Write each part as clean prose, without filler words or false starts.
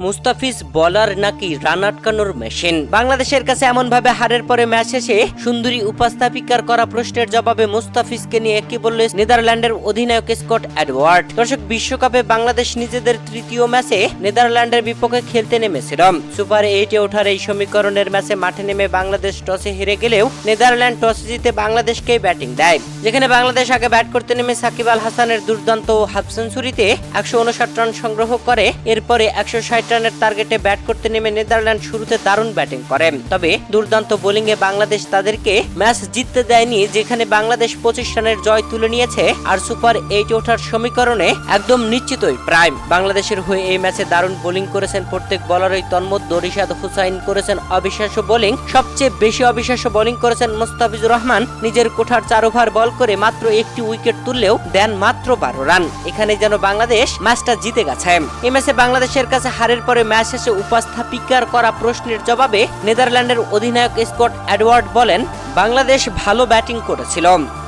মুস্তাফিজ বলার নাকি রান আটকানোর মেশিন। বাংলাদেশের কাছে এমন ভাবে হারের পরে ম্যাচ শেষে সুন্দরী উপস্থাপিকার করা প্রশ্নের জবাবে মুস্তাফিজকে নিয়ে কি বলল নেদারল্যান্ডের অধিনায়ক স্কট এডওয়ার্ড। দর্শক, বিশ্বকাপে বাংলাদেশ নিজেদের তৃতীয় ম্যাচে নেদারল্যান্ডের বিপক্ষে খেলতে নেমেছিল। সুপার 8-এ ওঠার এই সমীকরণের ম্যাচে মাঠে নেমে বাংলাদেশ টসে হেরে গেলেও নেদারল্যান্ড টসে জিতে বাংলাদেশকেই ব্যাটিং দেয়, যেখানে বাংলাদেশ আগে ব্যাট করতে নেমে সাকিব আল হাসানের দুর্দান্ত হাফ সেঞ্চুরিতে 159 রান সংগ্রহ করে। এরপরে 160 রানের টার্গেটে ব্যাট করতে নেমে নেদারল্যান্ড শুরুতে দারুণ ব্যাটিং করে, তবে দুর্দান্ত বোলিংয়ে বাংলাদেশ তাদেরকে ম্যাচ জিততে দেয়নি, যেখানে বাংলাদেশ 25 রানের জয় তুলে নিয়েছে। আর সুপার 8 ওঠার সমীকরণে একদম নিশ্চিতই প্রাইম। বাংলাদেশের হয়ে এই ম্যাচে দারুণ বোলিং করেছেন প্রত্যেক বলারই তন্মধ্যে রিশাদ হুসাইন করেছেন অবিশ্বাস্য বোলিং। সবচেয়ে বেশি অবিশ্বাস্য বোলিং করেছেন মুস্তাফিজুর রহমান। নিজের কোঠার 4 ওভার বল করে মাত্র একটি উইকেট তুললেও দেন মাত্র 12 রান। এখানে যেন বাংলাদেশ ম্যাচটা জিতে গেছে। এই ম্যাচে বাংলাদেশের কাছে হারের পরে ম্যাচ শেষে উপস্থাপিকার করা প্রশ্নের জবাবে নেদারল্যান্ডের অধিনায়ক স্কট এডওয়ার্ড বলেন, বাংলাদেশ ভালো ব্যাটিং করেছিল,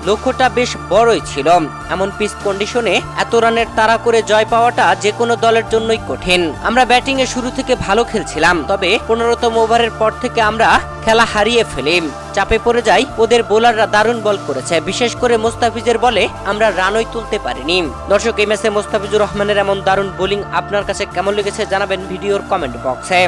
লক্ষ্যটা বেশ বড়ই ছিল। এমন পিচ কন্ডিশনে এত রানের তাড়া করে জয় পাওয়াটা যে কোনো দলের জন্যই কঠিন। আমরা ব্যাটিং এ শুরু থেকে ভালো খেলছিলাম, তবে 15তম ওভারের পর থেকে আমরা খেলা হারিয়ে ফেলি। চাপে পড়ে যাই, ওদের বোলাররা দারুণ বল করেছে, বিশেষ করে মুস্তাফিজের বলে আমরা রানই তুলতে পারিনি। দর্শক, এই ম্যাচে মুস্তাফিজুর রহমানের এমন দারুণ বোলিং আপনার কাছে কেমন লেগেছে জানাবেন ভিডিওর কমেন্ট বক্সে।